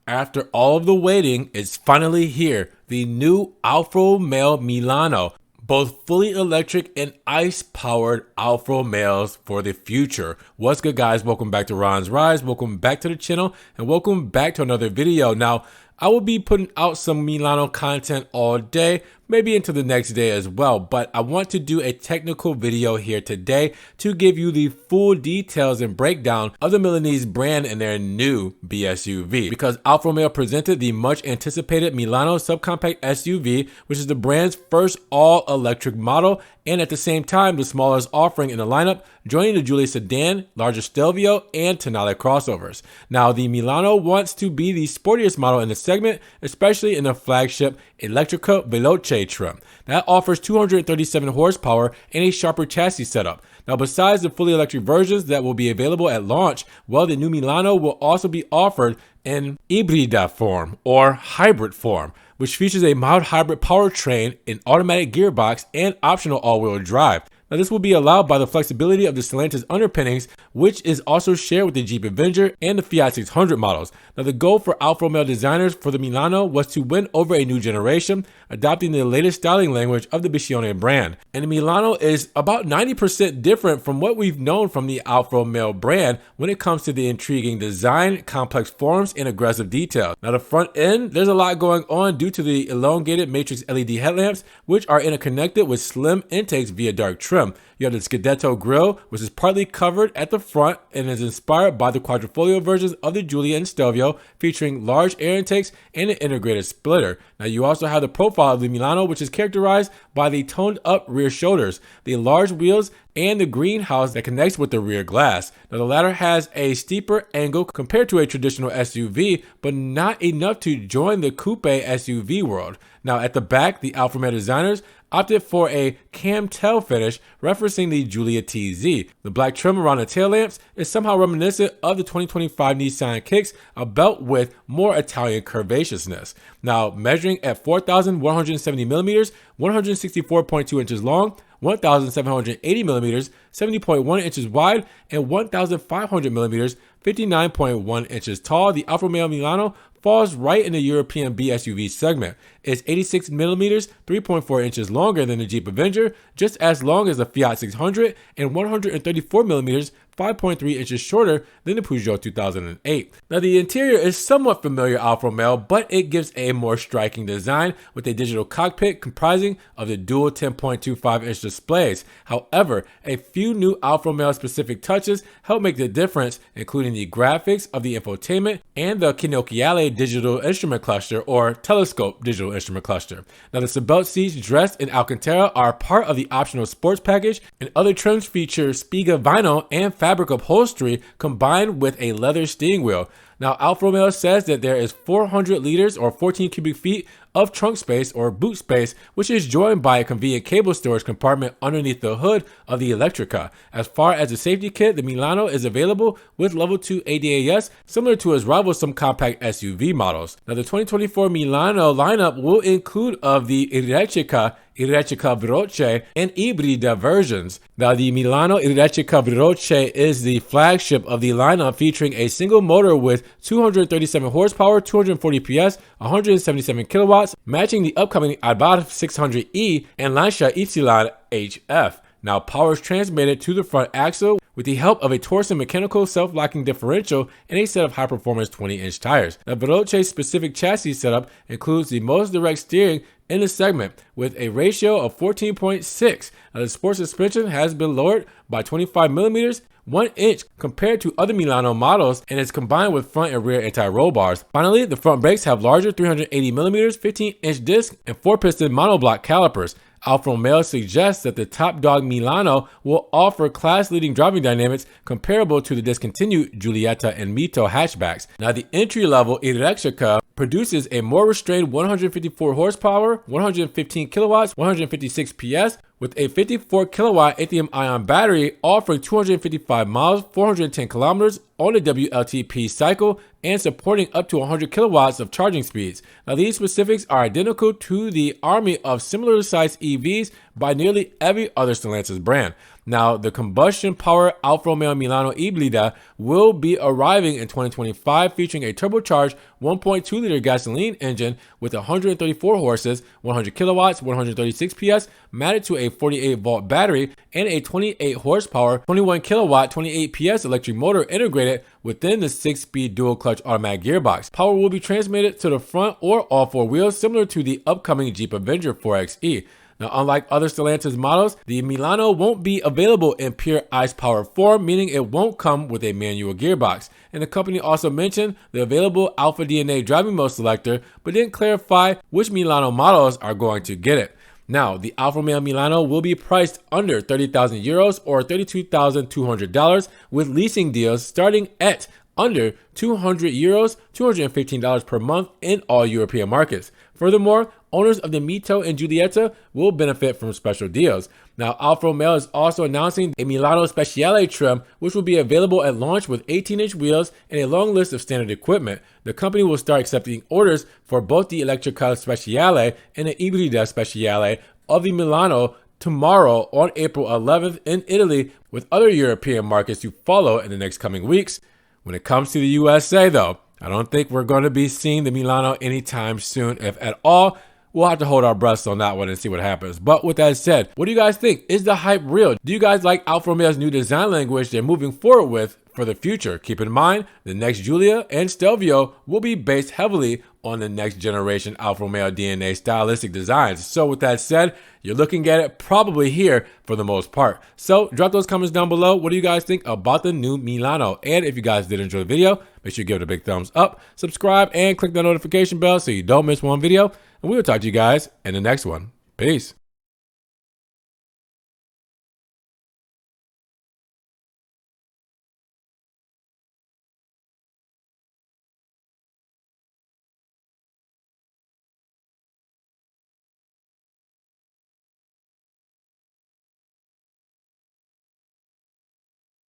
After all of the waiting, it's finally here. The new Alfa Romeo Milano. Both fully electric and ICE-powered Alfa Romeos for the future. What's good, guys? Welcome back to Ron's Rise. Welcome back to the channel, and welcome back to another video. Now, I will be putting out some Milano content all day, maybe into the next day as well, but I want to do a technical video here today to give you the full details and breakdown of the Milanese brand and their new BSUV, because Alfa Romeo presented the much anticipated Milano subcompact SUV, which is the brand's first all-electric model, and at the same time the smallest offering in the lineup, joining the Giulia sedan, larger Stelvio, and Tonale crossovers. Now, the Milano wants to be the sportiest model in the segment, especially in the flagship Electrica Veloce trim. That offers 237 horsepower and a sharper chassis setup. Now, besides the fully electric versions that will be available at launch, well, the new Milano will also be offered in ibrida form or hybrid form, which features a mild hybrid powertrain, an automatic gearbox, and optional all-wheel drive. Now, this will be allowed by the flexibility of the Stellantis underpinnings, which is also shared with the Jeep Avenger and the Fiat 600 models. Now, the goal for Alfa Romeo designers for the Milano was to win over a new generation, adopting the latest styling language of the Biscione brand. And the Milano is about 90% different from what we've known from the Alfa Romeo brand when it comes to the intriguing design, complex forms, and aggressive detail. Now, the front end, there's a lot going on due to the elongated matrix LED headlamps, which are interconnected with slim intakes via dark trim. You have the Scudetto grille, which is partly covered at the front and is inspired by the quadrifoglio versions of the Giulia and Stelvio, featuring large air intakes and an integrated splitter. Now, you also have the profile of the Milano, which is characterized by the toned up rear shoulders, the large wheels, and the greenhouse that connects with the rear glass. Now, the latter has a steeper angle compared to a traditional SUV, but not enough to join the coupe SUV world. Now, at the back, the Alfa Romeo designers opted for a cam tail finish, referencing the Giulia TZ. The black trim around the tail lamps is somehow reminiscent of the 2025 Nissan Kicks, a belt with more Italian curvaceousness. Now, measuring at 4,170 millimeters, 164.2 inches long, 1,780 millimeters, 70.1 inches wide, and 1,500 millimeters, 59.1 inches tall, the Alfa Romeo Milano falls right in the European BSUV segment. It's 86 millimeters, 3.4 inches longer than the Jeep Avenger, just as long as the Fiat 600, and 134 millimeters, 5.3 inches shorter than the Peugeot 2008. Now, the interior is somewhat familiar Alfa Romeo, but it gives a more striking design with a digital cockpit comprising of the dual 10.25-inch displays. However, a few new Alfa Romeo specific touches help make the difference, including the graphics of the infotainment and the Kinocchiale digital instrument cluster or telescope digital instrument cluster. Now, the seatbelt seats dressed in Alcantara are part of the optional sports package, and other trims feature Spiga vinyl and fabric upholstery combined with a leather steering wheel. Now, Alfa Romeo says that there is 400 liters or 14 cubic feet of trunk space or boot space, which is joined by a convenient cable storage compartment underneath the hood of the Electrica. As far as the safety kit, the Milano is available with level 2 ADAS, similar to its rival some compact SUV models. Now, the 2024 Milano lineup will include of the Electrica Veloce, and ibrida versions. Now, the Milano Electrica Veloce is the flagship of the lineup, featuring a single motor with 237 horsepower, 240 PS, 177 kilowatts, matching the upcoming Abarth 600E and Lancia Y HF. Now, power is transmitted to the front axle with the help of a Torsen mechanical self-locking differential and a set of high-performance 20-inch tires. The Veloce's specific chassis setup includes the most direct steering in the segment with a ratio of 14.6. Now, the sport suspension has been lowered by 25 millimeters, 1 inch compared to other Milano models, and is combined with front and rear anti-roll bars. Finally, the front brakes have larger 380 millimeters, 15-inch disc, and 4-piston monoblock calipers. Alfa Romeo suggests that the top dog Milano will offer class-leading driving dynamics comparable to the discontinued Giulietta and Mito hatchbacks. Now, the entry-level Electrica produces a more restrained 154 horsepower, 115 kilowatts, 156 PS, with a 54 kilowatt lithium-ion battery offering 255 miles, 410 kilometers on the WLTP cycle and supporting up to 100 kilowatts of charging speeds. Now, these specifics are identical to the army of similar sized EVs by nearly every other Stellantis brand. Now, the combustion-powered Alfa Romeo Milano Ibrida will be arriving in 2025, featuring a turbocharged 1.2-liter gasoline engine with 134 horses, 100 kilowatts, 136 PS, mounted to a 48-volt battery, and a 28-horsepower, 21-kilowatt, 28 PS electric motor integrated within the 6-speed dual-clutch automatic gearbox. Power will be transmitted to the front or all four wheels, similar to the upcoming Jeep Avenger 4xe. Now, unlike other Stellantis models, the Milano won't be available in pure ICE-powered form, meaning it won't come with a manual gearbox. And the company also mentioned the available Alpha DNA driving mode selector, but didn't clarify which Milano models are going to get it. Now, the Alfa Romeo Milano will be priced under 30,000 euros or $32,200, with leasing deals starting at under 200 euros, $215 per month in all European markets. Furthermore, owners of the Mito and Giulietta will benefit from special deals. Now, Alfa Romeo is also announcing a Milano Speciale trim, which will be available at launch with 18-inch wheels and a long list of standard equipment. The company will start accepting orders for both the Electrified Speciale and the Ibrida Speciale of the Milano tomorrow on April 11th in Italy, with other European markets to follow in the next coming weeks. When it comes to the USA, though, I don't think we're going to be seeing the Milano anytime soon, if at all. We'll have to hold our breaths on that one and see what happens. But with that said, what do you guys think? Is the hype real? Do you guys like Alfa Romeo's new design language they're moving forward with for the future? Keep in mind, the next Giulia and Stelvio will be based heavily on the next generation Alfa Romeo DNA stylistic designs. So with that said, you're looking at it probably here for the most part. So drop those comments down below. What do you guys think about the new Milano? And if you guys did enjoy the video, make sure you give it a big thumbs up, subscribe, and click the notification bell so you don't miss one video. And we will talk to you guys in the next one. Peace.